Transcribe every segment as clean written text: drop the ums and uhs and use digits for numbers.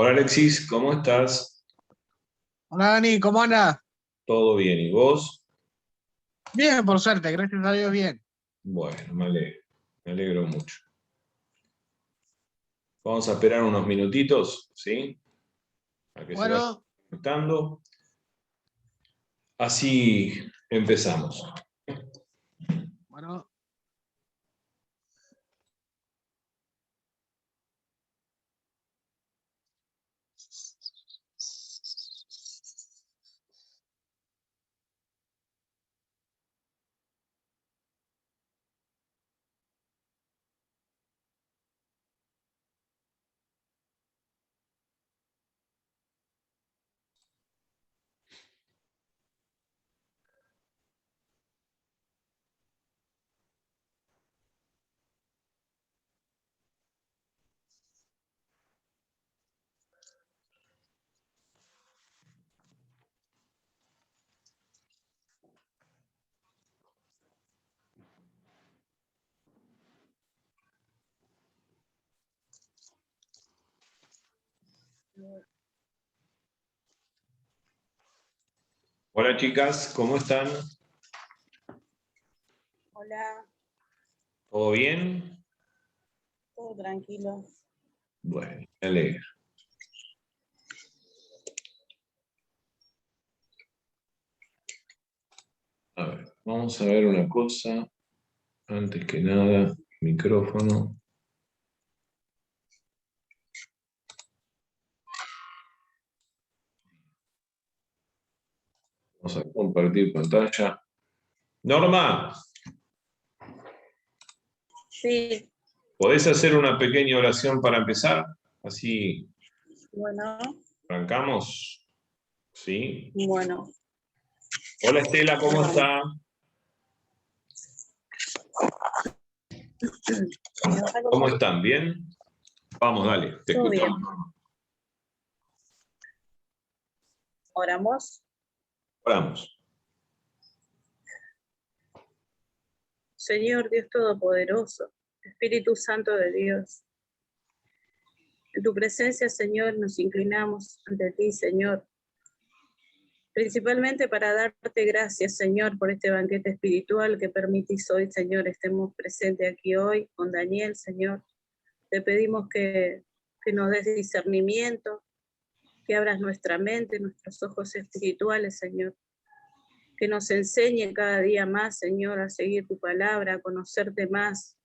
Hola Alexis, ¿cómo estás? Hola Dani, ¿cómo andas? ¿Todo bien? ¿Y vos? Bien, por suerte, gracias a Dios, bien. Bueno, me alegro mucho. Vamos a esperar unos minutitos, ¿sí? A que se vaya Bueno, conectando. Así empezamos. bueno, Hola chicas, ¿cómo están? Hola, ¿Todo bien? todo tranquilo. Bueno, me alegro. A ver, vamos a ver una cosa. Antes que nada, micrófono. Vamos a compartir pantalla. Norma, Sí, ¿podés hacer una pequeña oración para empezar? Así bueno, arrancamos. ¿Sí? bueno. Hola Estela, ¿cómo Vamos. está? ¿Cómo están? ¿Bien? Vamos, dale, te Todo bien. escuchamos. Oramos. Oramos. Señor Dios Todopoderoso, Espíritu Santo de Dios, en tu presencia, Señor, nos inclinamos ante ti, Señor, principalmente para darte gracias, Señor, por este banquete espiritual que permitís hoy, Señor, estemos presentes aquí hoy con Daniel, Señor. Te pedimos que nos des discernimiento, que abras nuestra mente, nuestros ojos espirituales, Señor. Que nos enseñe cada día más, Señor, a seguir tu palabra, a conocerte más,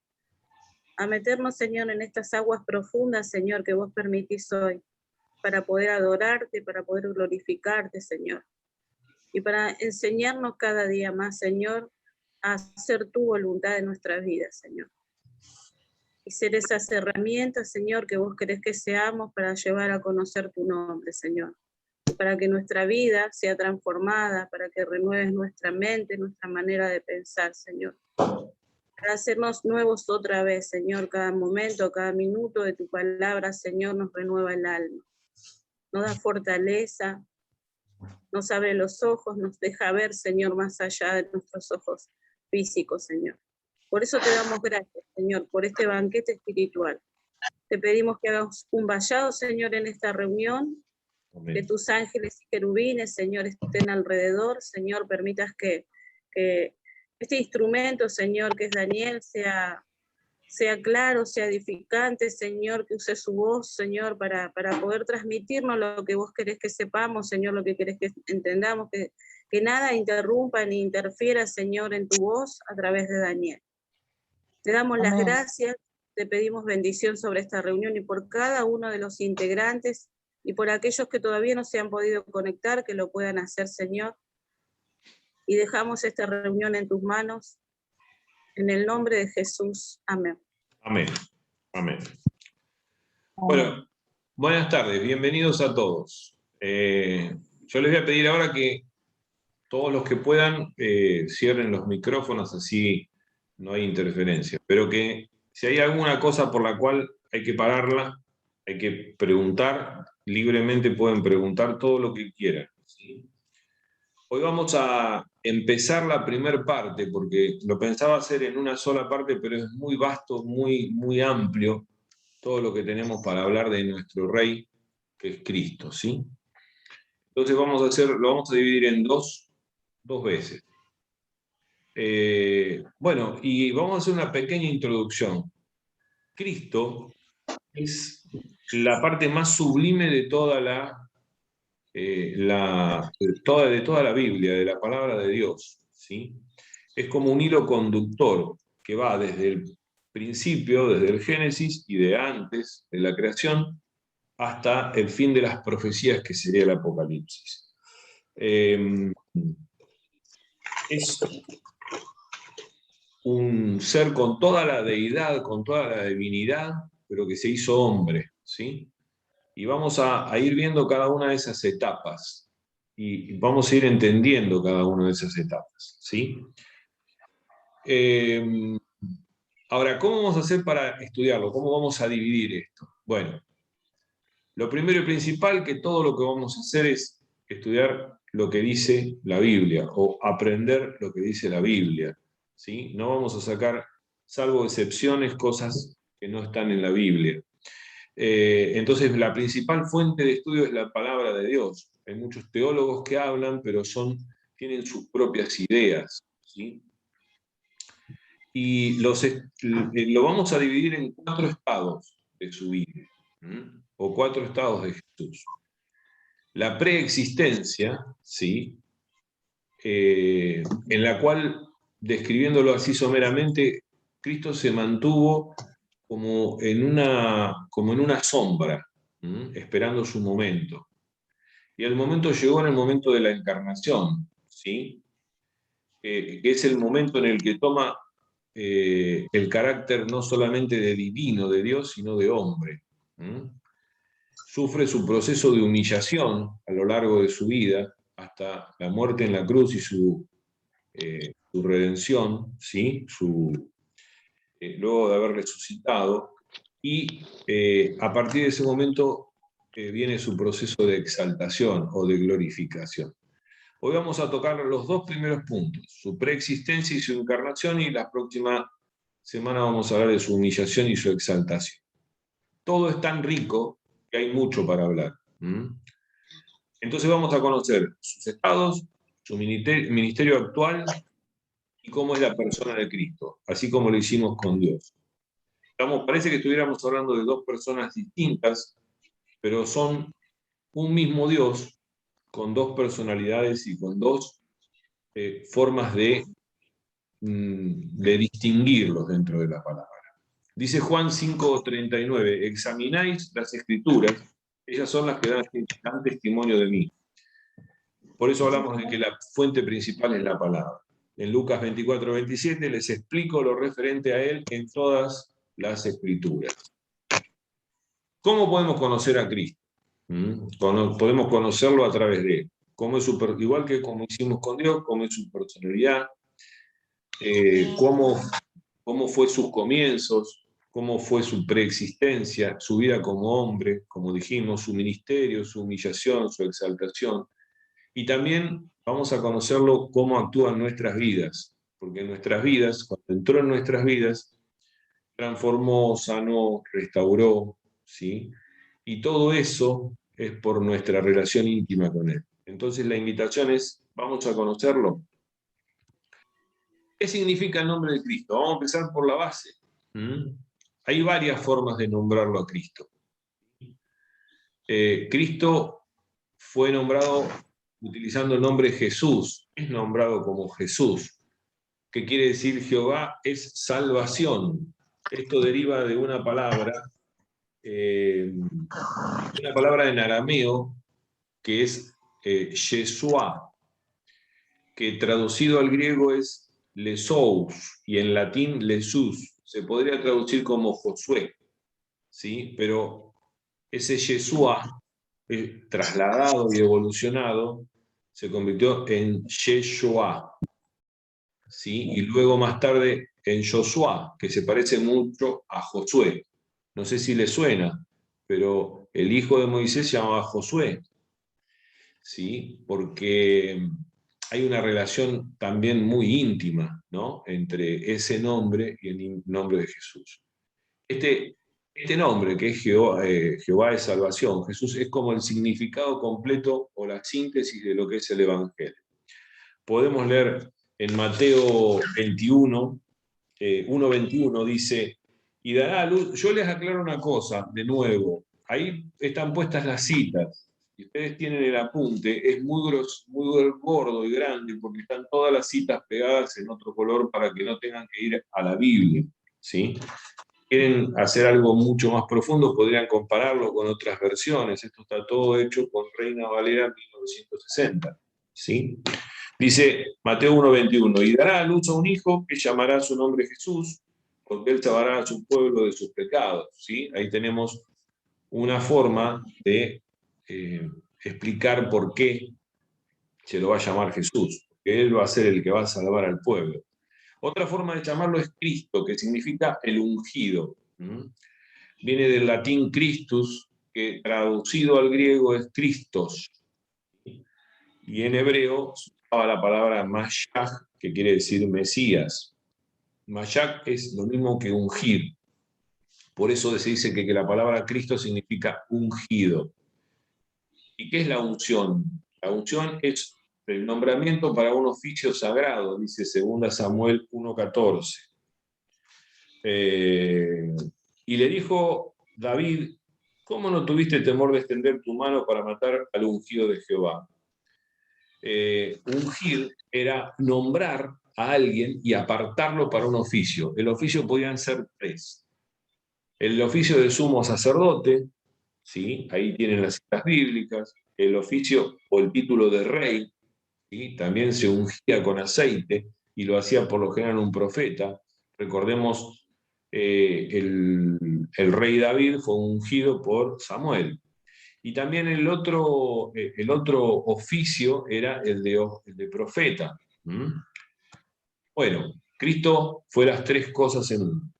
a meternos, Señor, en estas aguas profundas, Señor, que vos permitís hoy, para poder adorarte, para poder glorificarte, Señor, y para enseñarnos cada día más, Señor, a hacer tu voluntad en nuestras vidas, Señor. Y ser esas herramientas, Señor, que vos querés que seamos para llevar a conocer tu nombre, Señor. Para que nuestra vida sea transformada, para que renueves nuestra mente, nuestra manera de pensar, Señor. Para hacernos nuevos otra vez, Señor, cada momento, cada minuto de tu palabra, Señor, nos renueva el alma. Nos da fortaleza, nos abre los ojos, nos deja ver, Señor, más allá de nuestros ojos físicos, Señor. Por eso te damos gracias, Señor, por este banquete espiritual. Te pedimos que hagas un vallado, Señor, en esta reunión, que Amén. tus ángeles y querubines, Señor, estén alrededor. Señor, permitas que este instrumento, Señor, que es Daniel, sea claro, sea edificante, Señor, que use su voz, Señor, para poder transmitirnos lo que vos querés que sepamos, Señor, lo que querés que entendamos, que nada interrumpa ni interfiera, Señor, en tu voz a través de Daniel. Te damos las amén. gracias, te pedimos bendición sobre esta reunión y por cada uno de los integrantes y por aquellos que todavía no se han podido conectar, que lo puedan hacer, Señor. Y dejamos esta reunión en tus manos, en el nombre de Jesús. Amén. Amén. Amén. Bueno, buenas tardes, bienvenidos a todos. Yo les voy a pedir ahora que todos los que puedan cierren los micrófonos, así no hay interferencia. Pero que si hay alguna cosa por la cual hay que pararla, hay que preguntar, libremente pueden preguntar todo lo que quieran, ¿sí? Hoy vamos a empezar la primera parte, porque lo pensaba hacer en una sola parte, pero es muy vasto, muy amplio todo lo que tenemos para hablar de nuestro rey. que es Cristo, ¿sí? Entonces lo vamos a dividir en dos veces. Bueno, y vamos a hacer una pequeña introducción. Cristo es la parte más sublime de toda de toda la Biblia, de la palabra de Dios, ¿sí? Es como un hilo conductor que va desde el principio, desde el Génesis y de antes de la creación, hasta el fin de las profecías, que sería el Apocalipsis. Es un ser con toda la deidad, con toda la divinidad, pero que se hizo hombre, ¿sí? Y vamos a ir viendo cada una de esas etapas, y vamos a ir entendiendo cada una de esas etapas, ¿sí? Ahora, ¿cómo vamos a hacer para estudiarlo? ¿Cómo vamos a dividir esto? Bueno, lo primero y principal, que todo lo que vamos a hacer es estudiar lo que dice la Biblia, o aprender lo que dice la Biblia, ¿sí? No vamos a sacar, salvo excepciones, cosas que no están en la Biblia. Entonces, la principal fuente de estudio es la palabra de Dios. Hay muchos teólogos que hablan, pero tienen sus propias ideas, ¿sí? Y lo vamos a dividir en 4 estados de su vida, o 4 estados de Jesús. La preexistencia, ¿sí? En la cual, describiéndolo así someramente, Cristo se mantuvo como en una sombra, esperando su momento. Y el momento llegó en el momento de la encarnación, ¿sí? Que es el momento en el que toma el carácter no solamente de divino de Dios, sino de hombre. Sufre su proceso de humillación a lo largo de su vida, hasta la muerte en la cruz y su redención, ¿sí? Luego de haber resucitado, y a partir de ese momento viene su proceso de exaltación o de glorificación. Hoy vamos a tocar los 2 primeros puntos, su preexistencia y su encarnación, y la próxima semana vamos a hablar de su humillación y su exaltación. Todo es tan rico que hay mucho para hablar. Entonces vamos a conocer sus estados, su ministerio actual y cómo es la persona de Cristo, así como lo hicimos con Dios. Parece que estuviéramos hablando de 2 personas distintas, pero son un mismo Dios con 2 personalidades y con 2 formas de distinguirlos dentro de la palabra. Dice Juan 5:39, examináis las Escrituras, ellas son las que dan testimonio de mí. Por eso hablamos de que la fuente principal es la palabra. En Lucas 24:27 les explico lo referente a él en todas las Escrituras. ¿Cómo podemos conocer a Cristo? Podemos conocerlo a través de él. Igual que como hicimos con Dios, cómo es su personalidad, cómo fue sus comienzos, cómo fue su preexistencia, su vida como hombre, como dijimos, su ministerio, su humillación, su exaltación. Y también vamos a conocerlo cómo actúa en nuestras vidas, porque en nuestras vidas, cuando entró en nuestras vidas, transformó, sanó, restauró, ¿sí? Y todo eso es por nuestra relación íntima con Él. Entonces la invitación es, vamos a conocerlo. ¿Qué significa el nombre de Cristo? Vamos a empezar por la base. Hay varias formas de nombrarlo a Cristo. Cristo fue nombrado utilizando el nombre Jesús, es nombrado como Jesús, que quiere decir Jehová es salvación. Esto deriva de una palabra en arameo que es Yeshua, que traducido al griego es Lesous, y en latín Lesus. Se podría traducir como Josué, ¿sí? Pero ese Yeshua, trasladado y evolucionado, se convirtió en Yeshua, ¿sí? Y luego más tarde en Josué, que se parece mucho a Josué. No sé si le suena, pero el hijo de Moisés se llamaba Josué, ¿sí? Porque hay una relación también muy íntima, ¿no?, entre ese nombre y el nombre de Jesús. Este Este nombre, que es Jehová es salvación, Jesús, es como el significado completo o la síntesis de lo que es el Evangelio. Podemos leer en Mateo 21, 1:21, dice, y dará a luz, yo les aclaro una cosa, de nuevo, ahí están puestas las citas, si ustedes tienen el apunte, es muy gordo y grande, porque están todas las citas pegadas en otro color para que no tengan que ir a la Biblia, ¿sí? Quieren hacer algo mucho más profundo, podrían compararlo con otras versiones. Esto está todo hecho con Reina Valera 1960, ¿sí? Dice Mateo 1:21, y dará a luz a un hijo que llamará su nombre Jesús, porque él salvará a su pueblo de sus pecados, ¿sí? Ahí tenemos una forma de explicar por qué se lo va a llamar Jesús, porque él va a ser el que va a salvar al pueblo. Otra forma de llamarlo es Cristo, que significa el ungido. Viene del latín Christus, que traducido al griego es Christos. Y en hebreo se usaba la palabra Mashiach, que quiere decir Mesías. Mashiach es lo mismo que ungir. Por eso se dice que la palabra Cristo significa ungido. ¿Y qué es la unción? La unción es el nombramiento para un oficio sagrado, dice 2 Samuel 1:14. Y le dijo David, ¿cómo no tuviste temor de extender tu mano para matar al ungido de Jehová? Ungir era nombrar a alguien y apartarlo para un oficio. El oficio podían ser tres. El oficio de sumo sacerdote, ¿sí? Ahí tienen las citas bíblicas. El oficio o el título de rey, ¿sí? También se ungía con aceite y lo hacía por lo general un profeta. Recordemos, el rey David fue ungido por Samuel. Y también el otro oficio era el de profeta. Bueno, Cristo fue las tres cosas en uno.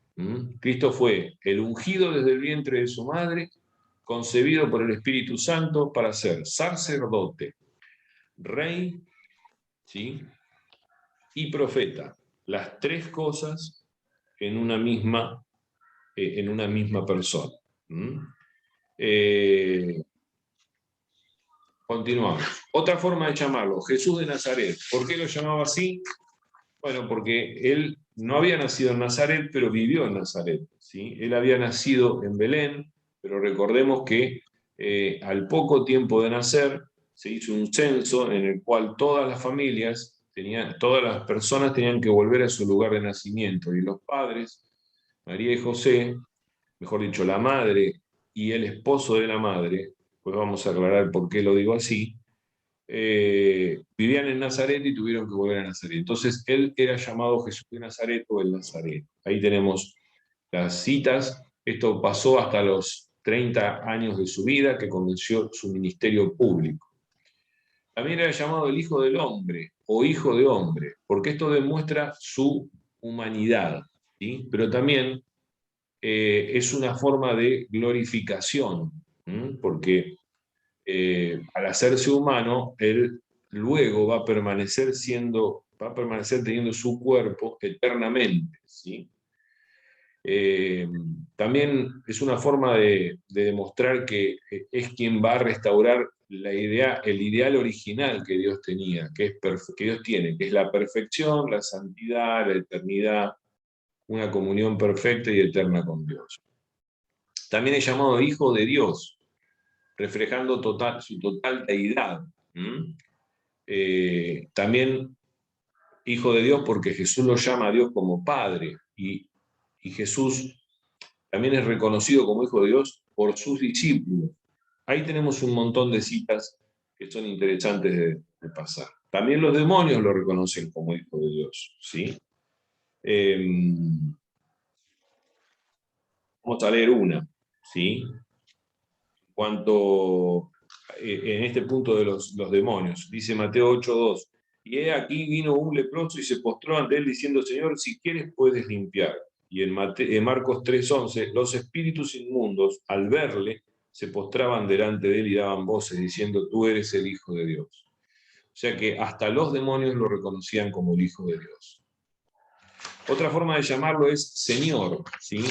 Cristo fue el ungido desde el vientre de su madre, concebido por el Espíritu Santo para ser sacerdote, rey, ¿sí? Y profeta. Las tres cosas en una misma persona. Continuamos. Otra forma de llamarlo, Jesús de Nazaret. ¿Por qué lo llamaba así? Bueno, porque él no había nacido en Nazaret, pero vivió en Nazaret, ¿sí? Él había nacido en Belén, pero recordemos que al poco tiempo de nacer se hizo un censo en el cual todas las familias, todas las personas tenían que volver a su lugar de nacimiento, y los padres, María y José, mejor dicho, la madre y el esposo de la madre, pues vamos a aclarar por qué lo digo así, vivían en Nazaret y tuvieron que volver a Nazaret. Entonces él era llamado Jesús de Nazaret o el Nazareno. Ahí tenemos las citas. Esto pasó hasta los 30 años de su vida, que comenzó su ministerio público. También era llamado el Hijo del Hombre o Hijo de Hombre, porque esto demuestra su humanidad, ¿sí? Pero también es una forma de glorificación, porque al hacerse humano, él luego va a permanecer teniendo su cuerpo eternamente, ¿sí? También es una forma de demostrar que es quien va a restaurar el ideal original que Dios tenía, que Dios tiene, que es la perfección, la santidad, la eternidad, una comunión perfecta y eterna con Dios. También es llamado Hijo de Dios, reflejando su total deidad. También Hijo de Dios porque Jesús lo llama a Dios como Padre, y Jesús también es reconocido como Hijo de Dios por sus discípulos. Ahí tenemos un montón de citas que son interesantes de pasar. También los demonios lo reconocen como Hijo de Dios, ¿sí? Vamos a leer una, ¿sí? En este punto de los demonios. Dice Mateo 8:2, y he aquí vino un leproso y se postró ante él diciendo, Señor, si quieres puedes limpiar. Y en Marcos 3:11, los espíritus inmundos, al verle, se postraban delante de él y daban voces diciendo, tú eres el Hijo de Dios. O sea que hasta los demonios lo reconocían como el Hijo de Dios. Otra forma de llamarlo es Señor, ¿sí?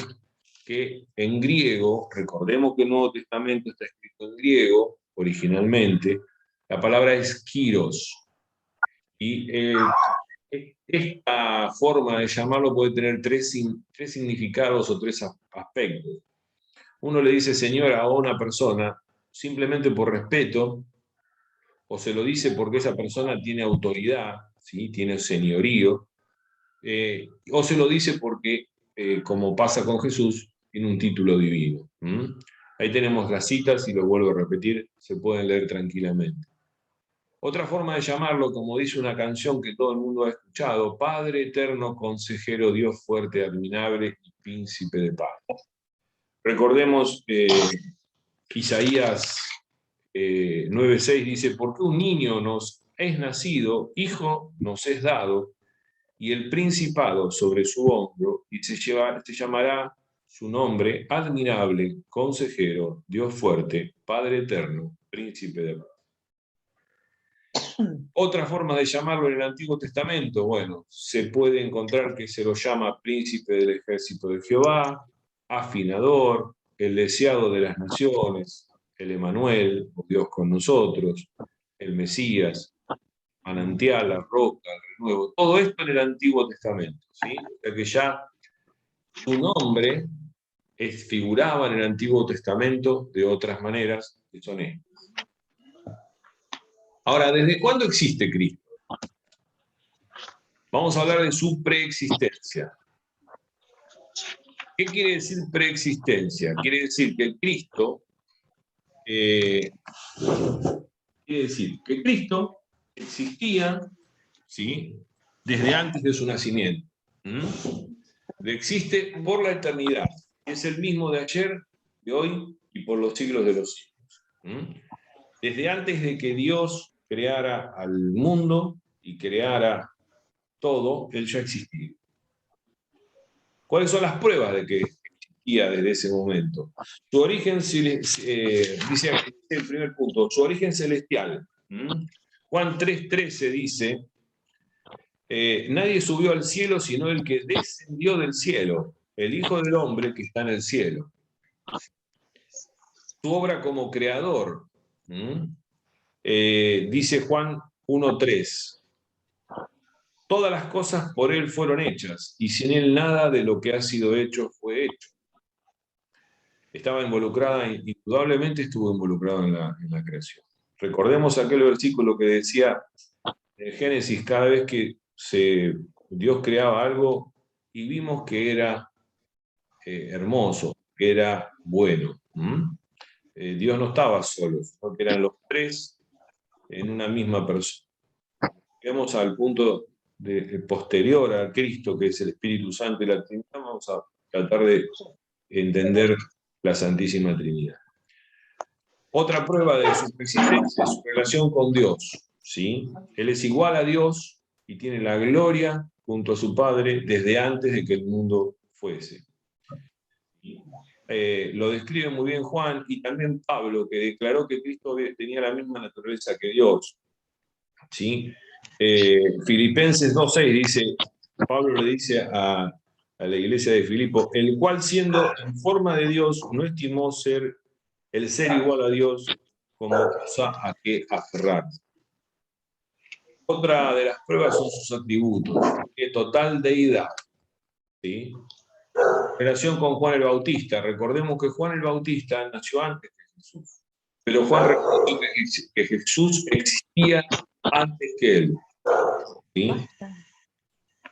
que en griego, recordemos que el Nuevo Testamento está escrito en griego originalmente, la palabra es Kyros. Y esta forma de llamarlo puede tener tres significados o tres aspectos. Uno le dice señora a una persona simplemente por respeto, o se lo dice porque esa persona tiene autoridad, ¿sí? Tiene señorío, o se lo dice porque, como pasa con Jesús, tiene un título divino. Ahí tenemos las citas, y lo vuelvo a repetir, se pueden leer tranquilamente. Otra forma de llamarlo, como dice una canción que todo el mundo ha escuchado: Padre eterno, consejero, Dios fuerte, admirable y príncipe de paz. Recordemos Isaías 9:6 dice: porque un niño nos es nacido, hijo nos es dado, y el principado sobre su hombro, y se llamará su nombre admirable, consejero, Dios fuerte, Padre eterno, príncipe de paz. Otra forma de llamarlo en el Antiguo Testamento, bueno, se puede encontrar que se lo llama príncipe del ejército de Jehová, afinador, el deseado de las naciones, el Emanuel, Dios con nosotros, el Mesías, manantial, la roca, el renuevo, todo esto en el Antiguo Testamento, ¿sí? O sea que ya su nombre figuraba en el Antiguo Testamento de otras maneras, que son estas. Ahora, ¿desde cuándo existe Cristo? Vamos a hablar de su preexistencia. ¿Qué quiere decir preexistencia? Quiere decir que Cristo, existía, ¿sí?, desde antes de su nacimiento. Existe por la eternidad. Es el mismo de ayer, de hoy y por los siglos de los siglos. Desde antes de que Dios creara al mundo y creara todo, Él ya existía. ¿Cuáles son las pruebas de que existía desde ese momento? Su origen, dice el primer punto, su origen celestial. Juan 3:13 dice: nadie subió al cielo sino el que descendió del cielo, el Hijo del Hombre que está en el cielo. Su obra como creador, dice Juan 1:3: todas las cosas por él fueron hechas, y sin él nada de lo que ha sido hecho fue hecho. Estaba involucrada, indudablemente estuvo involucrado en la creación. Recordemos aquel versículo que decía en Génesis: cada vez que Dios creaba algo y vimos que era hermoso, que era bueno. Dios no estaba solo, sino que eran los tres en una misma persona. Llegamos al punto posterior a Cristo, que es el Espíritu Santo y la Trinidad. Vamos a tratar de entender la Santísima Trinidad. Otra prueba de su existencia es su relación con Dios, ¿sí? Él es igual a Dios y tiene la gloria junto a su Padre desde antes de que el mundo fuese. Lo describe muy bien Juan y también Pablo, que declaró que Cristo tenía la misma naturaleza que Dios, ¿sí? Filipenses 2:6 dice, Pablo le dice a la iglesia de Filipo: el cual, siendo en forma de Dios, no estimó el ser igual a Dios como cosa a que aferrarse. Otra de las pruebas son sus atributos, total deidad, ¿sí? Relación con Juan el Bautista. Recordemos que Juan el Bautista nació antes que Jesús, pero Juan reconoció que Jesús existía antes que él, ¿sí?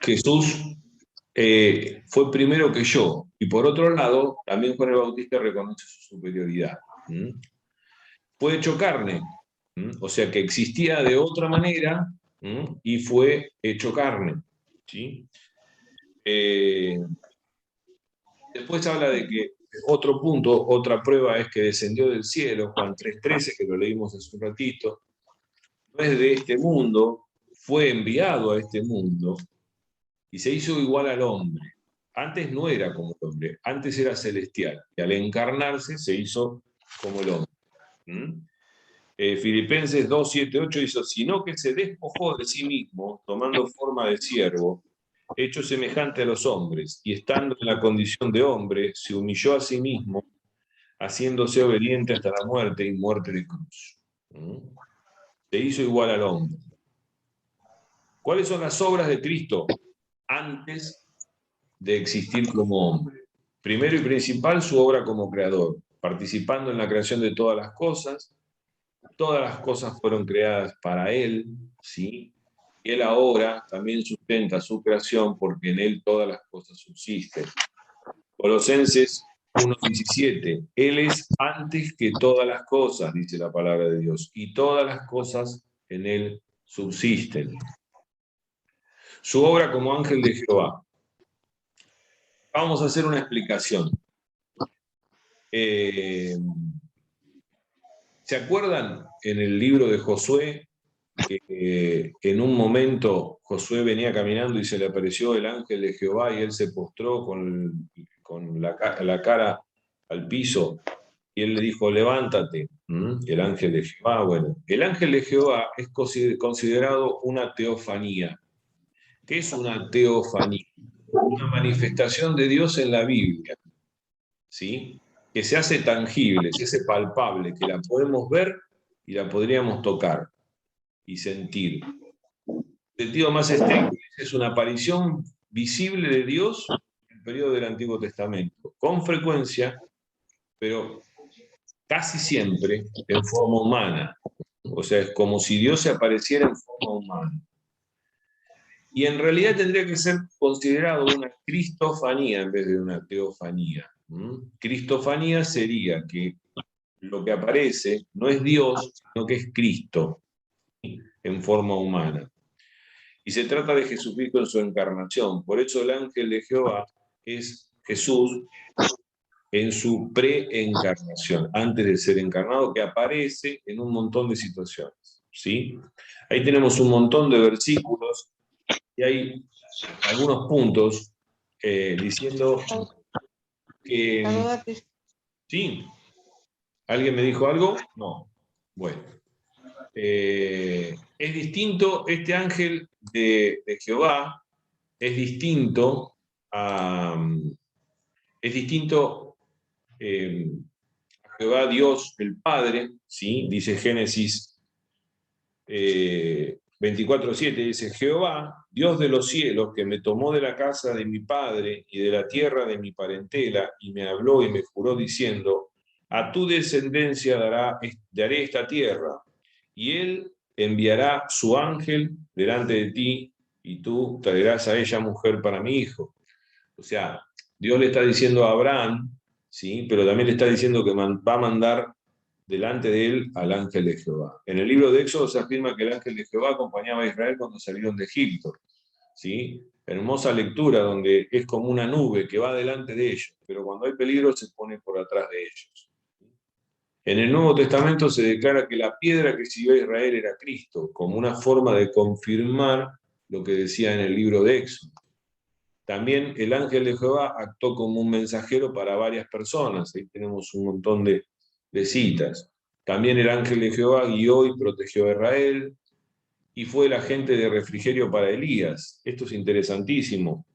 Jesús fue primero que yo, y por otro lado, también Juan el Bautista reconoce su superioridad. Fue hecho carne, o sea que existía de otra manera, y fue hecho carne, ¿sí? Después habla de que otro punto, otra prueba es que descendió del cielo, Juan 3:13, que lo leímos hace un ratito. No es de este mundo, fue enviado a este mundo y se hizo igual al hombre. Antes no era como el hombre, antes era celestial, y al encarnarse se hizo como el hombre. Filipenses 2:7-8 dice: sino que se despojó de sí mismo, tomando forma de siervo, hecho semejante a los hombres, y estando en la condición de hombre, se humilló a sí mismo, haciéndose obediente hasta la muerte y muerte de cruz. Se hizo igual al hombre. ¿Cuáles son las obras de Cristo antes de existir como hombre? Primero y principal, su obra como creador, participando en la creación de todas las cosas. Todas las cosas fueron creadas para Él, ¿sí? Y Él ahora también sustenta su creación porque en Él todas las cosas subsisten. Colosenses 1:17. Él es antes que todas las cosas, dice la palabra de Dios, y todas las cosas en Él subsisten. Su obra como ángel de Jehová. Vamos a hacer una explicación. ¿Se acuerdan en el libro de Josué que en un momento Josué venía caminando y se le apareció el ángel de Jehová y él se postró con la cara al piso y él le dijo, levántate, el ángel de Jehová? Bueno, el ángel de Jehová es considerado una teofanía. ¿Qué es una teofanía? Una manifestación de Dios en la Biblia, ¿sí? Que se hace tangible, se hace palpable, que la podemos ver y la podríamos tocar y sentir. El sentido más estricto es una aparición visible de Dios en el periodo del Antiguo Testamento, con frecuencia, pero casi siempre en forma humana. O sea, es como si Dios se apareciera en forma humana. Y en realidad tendría que ser considerado una cristofanía en vez de una teofanía. Cristofanía sería que lo que aparece no es Dios, sino que es Cristo en forma humana. Y se trata de Jesucristo en su encarnación. Por eso el ángel de Jehová es Jesús en su preencarnación, antes de ser encarnado, que aparece en un montón de situaciones. ¿Sí? Ahí tenemos un montón de versículos y hay algunos puntos diciendo que... ¿Sí? ¿Alguien me dijo algo? No. Bueno. Es distinto, este ángel de Jehová es distinto a Jehová Dios el Padre, ¿sí? Dice Génesis 24:7, dice, Jehová, Dios de los cielos, que me tomó de la casa de mi padre y de la tierra de mi parentela, y me habló y me juró diciendo, a tu descendencia daré esta tierra, y él enviará su ángel delante de ti, y tú traerás a ella mujer para mi hijo. O sea, Dios le está diciendo a Abraham, ¿sí? Pero también le está diciendo que va a mandar delante de él al ángel de Jehová. En el libro de Éxodo se afirma que el ángel de Jehová acompañaba a Israel cuando salieron de Egipto. ¿Sí? Hermosa lectura donde es como una nube que va delante de ellos, pero cuando hay peligro se pone por atrás de ellos. En el Nuevo Testamento se declara que la piedra que siguió a Israel era Cristo, como una forma de confirmar lo que decía en el libro de Éxodo. También el ángel de Jehová actuó como un mensajero para varias personas. Ahí tenemos un montón de citas. También el ángel de Jehová guió y protegió a Israel y fue el agente de refrigerio para Elías. Esto es interesantísimo.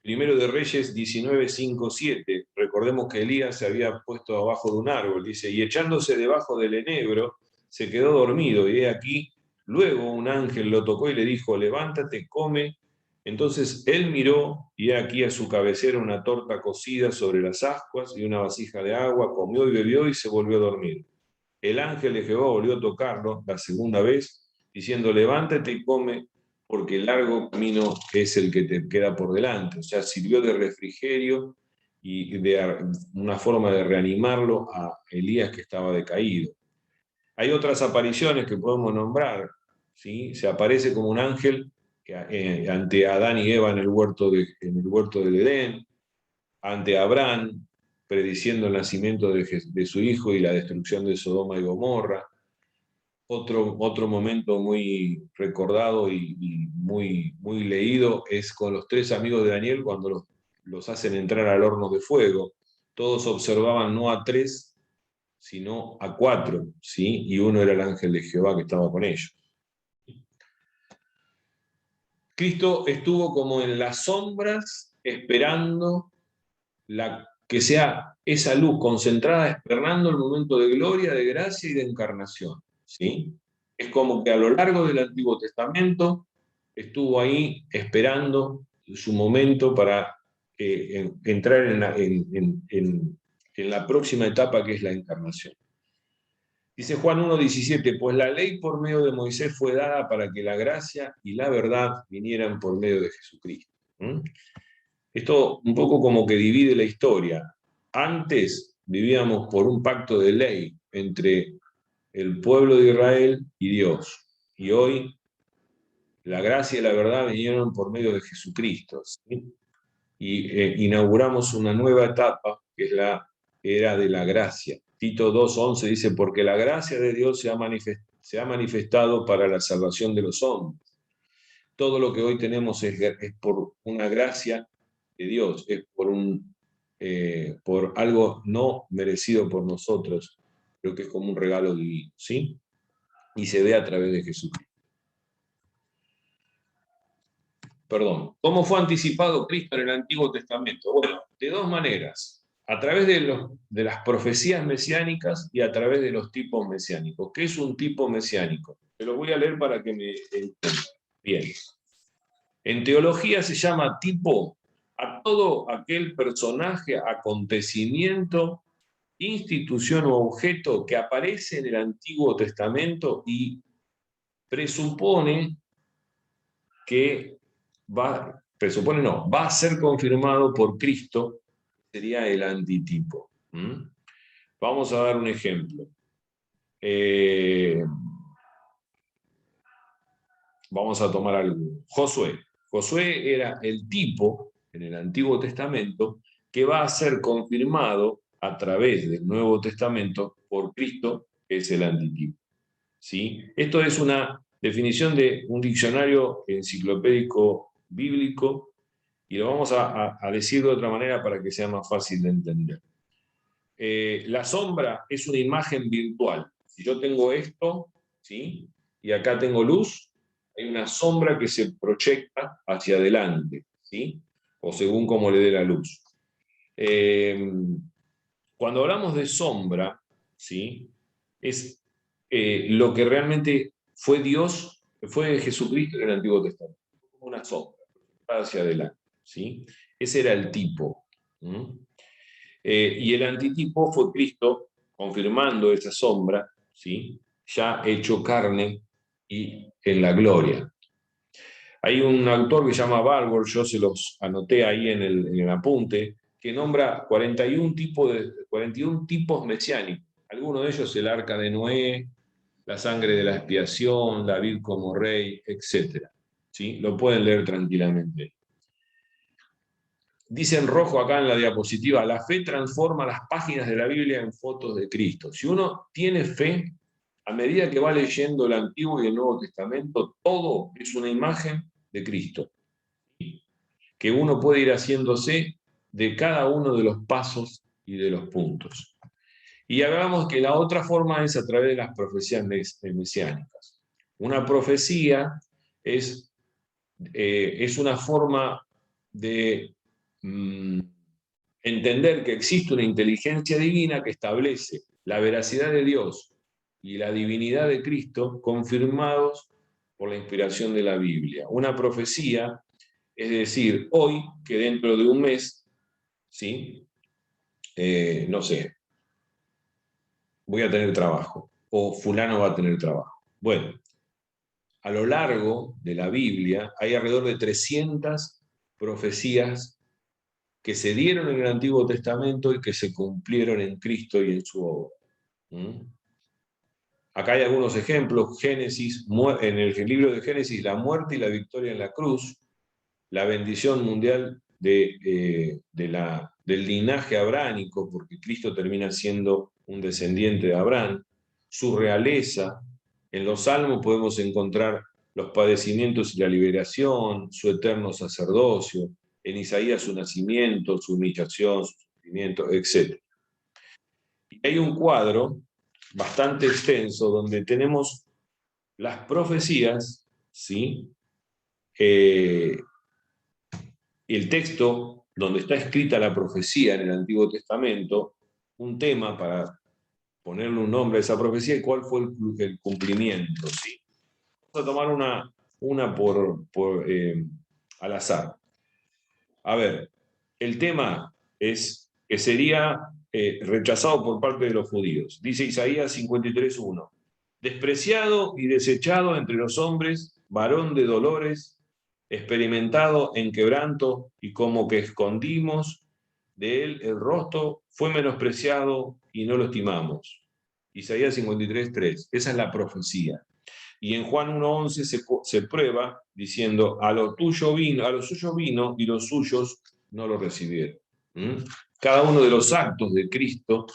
Primero de Reyes 19:5-7. Recordemos que Elías se había puesto abajo de un árbol, dice, y echándose debajo del enebro, se quedó dormido, y he aquí, luego un ángel lo tocó y le dijo, levántate, come. Entonces él miró, y he aquí a su cabecera una torta cocida sobre las ascuas y una vasija de agua, comió y bebió y se volvió a dormir. El ángel de Jehová volvió a tocarlo la segunda vez, diciendo, levántate y come, porque el largo camino es el que te queda por delante. O sea, sirvió de refrigerio y de una forma de reanimarlo a Elías que estaba decaído. Hay otras apariciones que podemos nombrar, ¿sí? Se aparece como un ángel ante Adán y Eva en el huerto del Edén, ante Abraham, prediciendo el nacimiento de su hijo y la destrucción de Sodoma y Gomorra. Otro momento muy recordado y muy, muy leído es con los 3 amigos de Daniel cuando los hacen entrar al horno de fuego. Todos observaban no a 3, sino a 4, ¿sí? Y uno era el ángel de Jehová que estaba con ellos. Cristo estuvo como en las sombras esperando que sea esa luz concentrada, esperando el momento de gloria, de gracia y de encarnación. ¿Sí? Es como que a lo largo del Antiguo Testamento estuvo ahí esperando su momento para entrar en la próxima etapa, que es la encarnación. Dice Juan 1:17, pues la ley por medio de Moisés fue dada para que la gracia y la verdad vinieran por medio de Jesucristo. ¿Mm? Esto un poco como que divide la historia. Antes vivíamos por un pacto de ley entre el pueblo de Israel y Dios. Y hoy la gracia y la verdad vinieron por medio de Jesucristo. ¿Sí? Y inauguramos una nueva etapa, que es la era de la gracia. Tito 2:11 dice, porque la gracia de Dios se ha manifestado para la salvación de los hombres. Todo lo que hoy tenemos es por una gracia de Dios, es por algo no merecido por nosotros, pero que es como un regalo divino, ¿sí? Y se ve a través de Jesucristo. Perdón, ¿cómo fue anticipado Cristo en el Antiguo Testamento? Bueno, de dos maneras, a través de las profecías mesiánicas y a través de los tipos mesiánicos. ¿Qué es un tipo mesiánico? Te lo voy a leer para que me entiendan. Bien. En teología se llama tipo a todo aquel personaje, acontecimiento, institución o objeto que aparece en el Antiguo Testamento y presupone que va a ser confirmado por Cristo, sería el antitipo. Vamos a dar un ejemplo. Vamos a tomar algo. Josué. Josué era el tipo en el Antiguo Testamento que va a ser confirmado a través del Nuevo Testamento por Cristo, que es el antitipo. ¿Sí? Esto es una definición de un diccionario enciclopédico bíblico y lo vamos a decir de otra manera para que sea más fácil de entender. La sombra es una imagen virtual. Si yo tengo esto, ¿sí? Y acá tengo luz, hay una sombra que se proyecta hacia adelante, ¿sí? O según cómo le dé la luz. Cuando hablamos de sombra, ¿sí? Es lo que realmente fue Dios, fue Jesucristo en el Antiguo Testamento, como una sombra hacia adelante, ¿sí? Ese era el tipo. Y el antitipo fue Cristo confirmando esa sombra, ¿sí? Ya hecho carne y en la gloria. Hay un autor que se llama Balbour, yo se los anoté ahí en el apunte, que nombra 41 tipos mesiánicos. Algunos de ellos el arca de Noé, la sangre de la expiación, David como rey, etc. ¿Sí? Lo pueden leer tranquilamente. Dice en rojo acá en la diapositiva, la fe transforma las páginas de la Biblia en fotos de Cristo. Si uno tiene fe, a medida que va leyendo el Antiguo y el Nuevo Testamento, todo es una imagen de Cristo, que uno puede ir haciéndose de cada uno de los pasos y de los puntos. Y hablamos que la otra forma es a través de las profecías mesiánicas. Una profecía es una forma de entender que existe una inteligencia divina que establece la veracidad de Dios y la divinidad de Cristo confirmados por la inspiración de la Biblia. Una profecía es decir, hoy que dentro de un mes, ¿sí? No sé, voy a tener trabajo o fulano va a tener trabajo. Bueno, a lo largo de la Biblia hay alrededor de 300 profecías que se dieron en el Antiguo Testamento y que se cumplieron en Cristo y en su obra. Acá hay algunos ejemplos. Génesis, en el libro de Génesis, la muerte y la victoria en la cruz, la bendición mundial del linaje abránico, porque Cristo termina siendo un descendiente de Abraham, su realeza. En los Salmos podemos encontrar los padecimientos y la liberación, su eterno sacerdocio, en Isaías su nacimiento, su humillación, su sufrimiento, etc. Y hay un cuadro bastante extenso donde tenemos las profecías, ¿sí? el texto donde está escrita la profecía en el Antiguo Testamento, un tema para ponerle un nombre a esa profecía y cuál fue el cumplimiento. ¿Sí? Vamos a tomar una al azar. A ver, el tema es que sería rechazado por parte de los judíos. Dice Isaías 53:1. Despreciado y desechado entre los hombres, varón de dolores, experimentado en quebranto, y como que escondimos de él el rostro, fue menospreciado y no lo estimamos. Isaías 53:3. Esa es la profecía. Y en Juan 1:11 se prueba diciendo, a lo suyo vino y los suyos no lo recibieron. Cada uno de los actos de Cristo,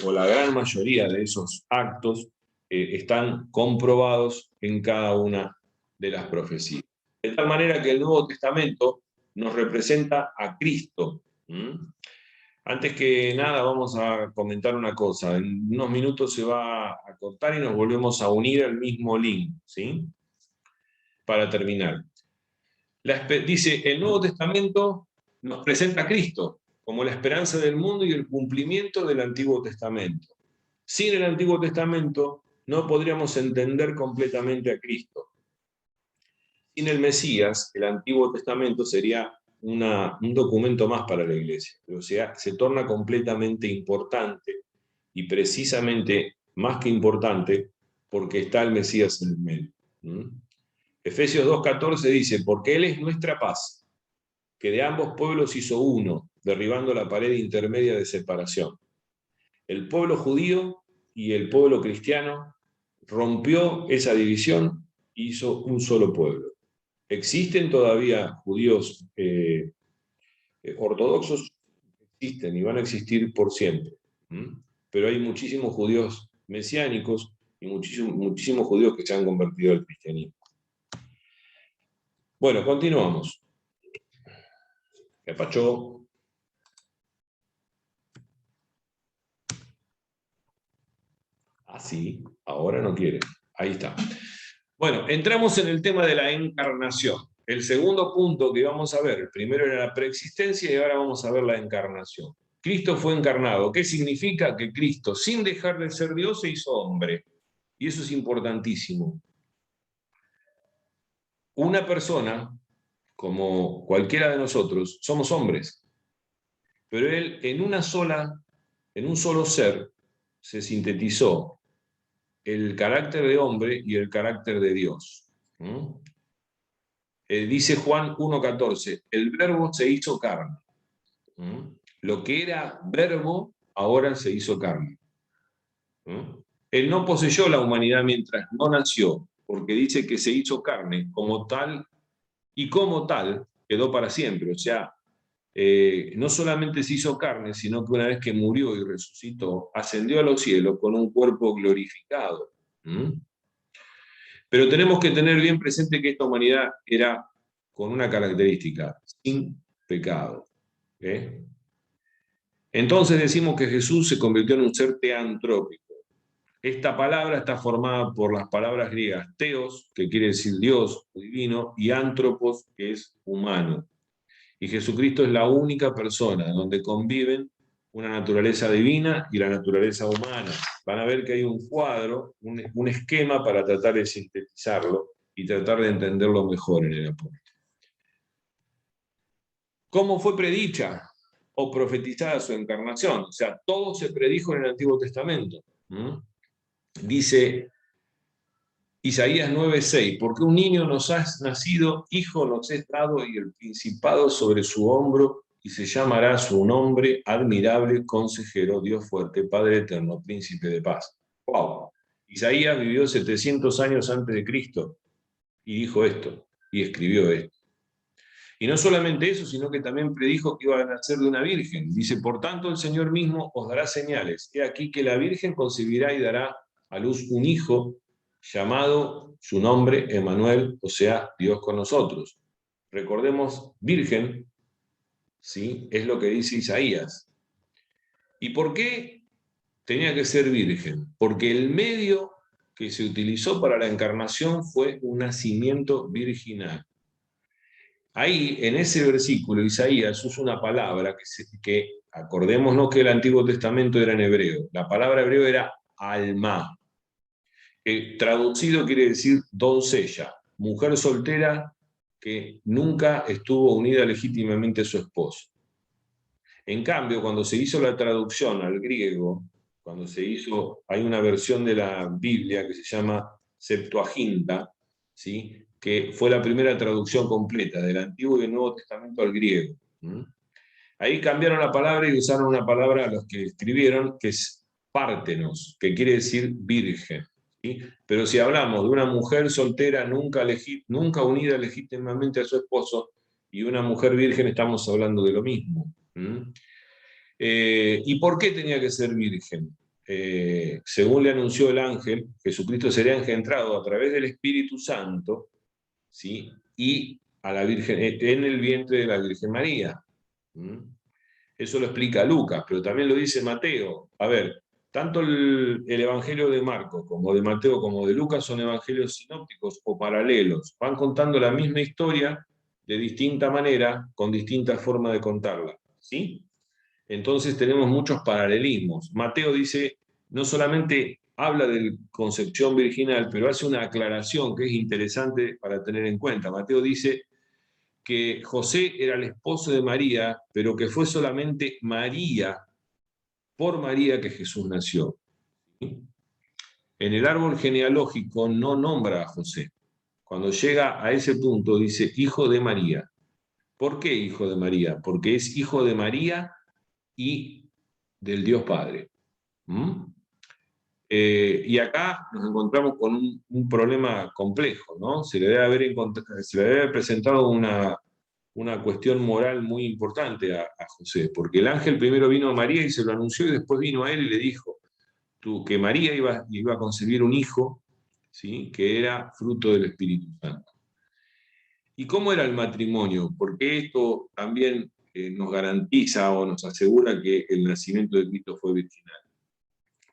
o la gran mayoría de esos actos, están comprobados en cada una de las profecías. De tal manera que el Nuevo Testamento nos representa a Cristo. Antes que nada vamos a comentar una cosa. En unos minutos se va a cortar y nos volvemos a unir al mismo link, ¿sí? Para terminar. Dice, el Nuevo Testamento nos presenta a Cristo como la esperanza del mundo y el cumplimiento del Antiguo Testamento. Sin el Antiguo Testamento no podríamos entender completamente a Cristo. Sin el Mesías, el Antiguo Testamento sería un documento más para la Iglesia, o sea, se torna completamente importante y precisamente más que importante porque está el Mesías en el medio. Efesios 2:14 dice, porque Él es nuestra paz, que de ambos pueblos hizo uno, derribando la pared intermedia de separación. El pueblo judío y el pueblo cristiano rompió esa división y hizo un solo pueblo. Existen todavía judíos ortodoxos, existen y van a existir por siempre. Pero hay muchísimos judíos mesiánicos y muchísimos judíos que se han convertido al cristianismo. Bueno, continuamos. ¿Qué pasó? Ah, sí, ahora no quiere. Ahí está. Bueno, entramos en el tema de la encarnación. El segundo punto que vamos a ver, el primero era la preexistencia y ahora vamos a ver la encarnación. Cristo fue encarnado. ¿Qué significa? Que Cristo, sin dejar de ser Dios, se hizo hombre. Y eso es importantísimo. Una persona, como cualquiera de nosotros, somos hombres. Pero él, en un solo ser, se sintetizó el carácter de hombre y el carácter de Dios. Dice Juan 1:14, el verbo se hizo carne. Lo que era verbo, ahora se hizo carne. Él no poseyó la humanidad mientras no nació, porque dice que se hizo carne como tal, y como tal quedó para siempre. O sea, no solamente se hizo carne, sino que una vez que murió y resucitó, ascendió a los cielos con un cuerpo glorificado. Pero tenemos que tener bien presente que esta humanidad era con una característica, sin pecado. Entonces decimos que Jesús se convirtió en un ser teantrópico. Esta palabra está formada por las palabras griegas teos, que quiere decir Dios o divino, y antropos, que es humano. Y Jesucristo es la única persona donde conviven una naturaleza divina y la naturaleza humana. Van a ver que hay un cuadro, un esquema para tratar de sintetizarlo y tratar de entenderlo mejor en el apóstol. ¿Cómo fue predicha o profetizada su encarnación? O sea, todo se predijo en el Antiguo Testamento. Dice Isaías 9:6, porque un niño nos ha nacido, hijo nos es dado, y el principado sobre su hombro, y se llamará su nombre admirable, consejero, Dios fuerte, Padre eterno, príncipe de paz. ¡Wow! Isaías vivió 700 años antes de Cristo y dijo esto, y escribió esto. Y no solamente eso, sino que también predijo que iba a nacer de una virgen. Dice, por tanto el Señor mismo os dará señales. He aquí que la virgen concebirá y dará a luz un hijo, llamado su nombre Emmanuel, o sea, Dios con nosotros. Recordemos, virgen, ¿sí? Es lo que dice Isaías. ¿Y por qué tenía que ser virgen? Porque el medio que se utilizó para la encarnación fue un nacimiento virginal. Ahí, en ese versículo, Isaías usa una palabra que acordémonos que el Antiguo Testamento era en hebreo. La palabra hebreo era alma, que traducido quiere decir doncella, mujer soltera que nunca estuvo unida legítimamente a su esposo. En cambio, cuando se hizo la traducción al griego, hay una versión de la Biblia que se llama Septuaginta, ¿sí? Que fue la primera traducción completa del Antiguo y del Nuevo Testamento al griego. Ahí cambiaron la palabra y usaron una palabra a los que escribieron, que es pártenos, que quiere decir virgen. ¿Sí? Pero si hablamos de una mujer soltera nunca unida legítimamente a su esposo y una mujer virgen, estamos hablando de lo mismo. ¿Y por qué tenía que ser virgen? Según le anunció el ángel, Jesucristo sería engendrado a través del Espíritu Santo, ¿sí? Y a la Virgen, en el vientre de la Virgen María. Eso lo explica Lucas, pero también lo dice Mateo. A ver, tanto el Evangelio de Marcos como de Mateo como de Lucas son evangelios sinópticos o paralelos. Van contando la misma historia de distinta manera, con distinta forma de contarla. ¿Sí? Entonces tenemos muchos paralelismos. Mateo dice, no solamente habla de concepción virginal, pero hace una aclaración que es interesante para tener en cuenta. Mateo dice que José era el esposo de María, pero que fue solamente María, por María, que Jesús nació. En el árbol genealógico no nombra a José. Cuando llega a ese punto dice hijo de María. ¿Por qué hijo de María? Porque es hijo de María y del Dios Padre. Y acá nos encontramos con un problema complejo, ¿no? Se le debe haber presentado una cuestión moral muy importante a José, porque el ángel primero vino a María y se lo anunció, y después vino a él y le dijo que María iba a concebir un hijo, ¿sí? Que era fruto del Espíritu Santo. ¿Y cómo era el matrimonio? Porque esto también nos garantiza o nos asegura que el nacimiento de Cristo fue virginal.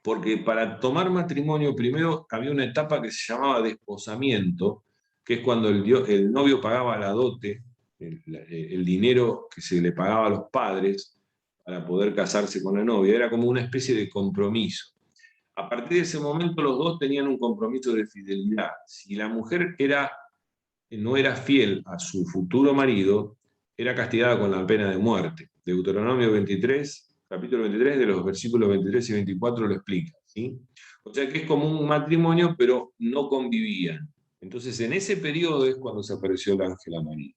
Porque para tomar matrimonio primero había una etapa que se llamaba desposamiento, que es cuando el novio pagaba la dote, el dinero que se le pagaba a los padres para poder casarse con la novia, era como una especie de compromiso. A partir de ese momento los dos tenían un compromiso de fidelidad. Si la mujer no era fiel a su futuro marido, era castigada con la pena de muerte. Deuteronomio 23, capítulo 23, de los versículos 23 y 24 lo explica. ¿Sí? O sea que es como un matrimonio, pero no convivían. Entonces en ese periodo es cuando se apareció el ángel a María.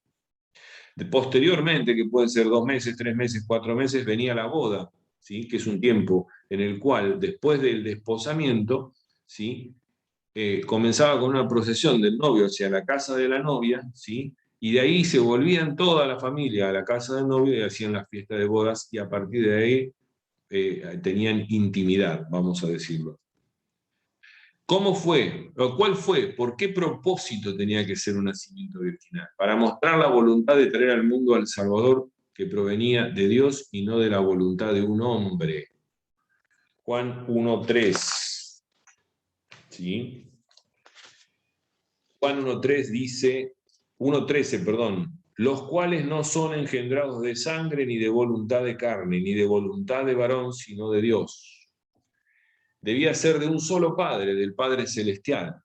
Posteriormente, que pueden ser 2 meses, 3 meses, 4 meses, venía la boda, ¿sí? Que es un tiempo en el cual, después del desposamiento, ¿sí? Comenzaba con una procesión del novio hacia la casa de la novia, ¿sí? Y de ahí se volvían toda la familia a la casa del novio y hacían la fiesta de bodas, y a partir de ahí tenían intimidad, vamos a decirlo. ¿Cómo fue? ¿Cuál fue? ¿Por qué propósito tenía que ser un nacimiento virginal? Para mostrar la voluntad de traer al mundo al Salvador que provenía de Dios y no de la voluntad de un hombre. Juan 1:3. ¿Sí? Juan 1:3 dice, 1:13, perdón, los cuales no son engendrados de sangre, ni de voluntad de carne, ni de voluntad de varón, sino de Dios. Debía ser de un solo Padre, del Padre Celestial.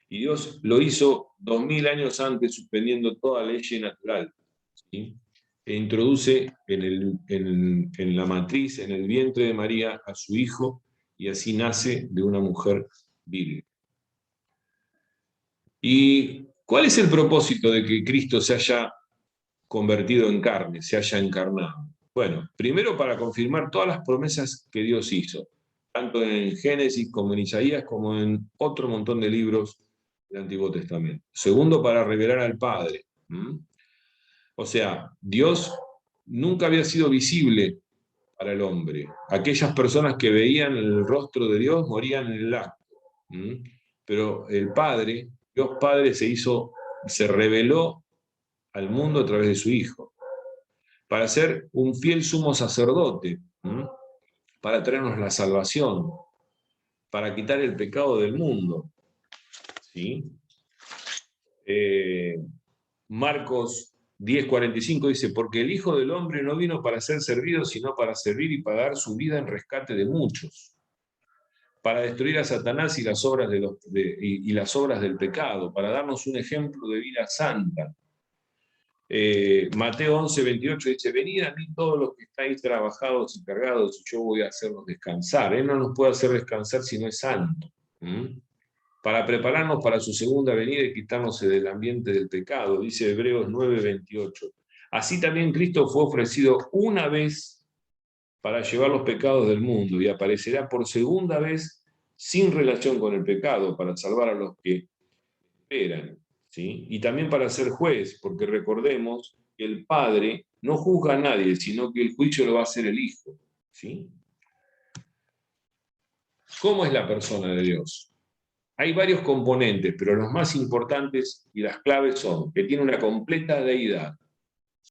Y Dios lo hizo 2000 años antes, suspendiendo toda ley natural. ¿Sí? E introduce en la matriz, en el vientre de María, a su hijo, y así nace de una mujer virgen. ¿Y cuál es el propósito de que Cristo se haya convertido en carne, se haya encarnado? Bueno, primero para confirmar todas las promesas que Dios hizo, tanto en Génesis como en Isaías, como en otro montón de libros del Antiguo Testamento. Segundo, para revelar al Padre. O sea, Dios nunca había sido visible para el hombre. Aquellas personas que veían el rostro de Dios morían en el acto. Pero el Padre, Dios Padre, se reveló al mundo a través de su Hijo, para ser un fiel sumo sacerdote, para traernos la salvación, para quitar el pecado del mundo. ¿Sí? Marcos 10:45 dice, porque el Hijo del Hombre no vino para ser servido, sino para servir y para dar su vida en rescate de muchos, para destruir a Satanás y las obras, las obras del pecado, para darnos un ejemplo de vida santa. Mateo 11:28 dice, venid a mí todos los que estáis trabajados y cargados, y yo voy a hacerlos descansar. Él no nos puede hacer descansar si no es santo. Para prepararnos para su segunda venida y quitarnos del ambiente del pecado, dice Hebreos 9:28. Así también Cristo fue ofrecido una vez para llevar los pecados del mundo y aparecerá por segunda vez sin relación con el pecado para salvar a los que esperan, ¿sí? Y también para ser juez, porque recordemos que el Padre no juzga a nadie, sino que el juicio lo va a hacer el Hijo, ¿sí? ¿Cómo es la persona de Dios? Hay varios componentes, pero los más importantes y las claves son que tiene una completa deidad,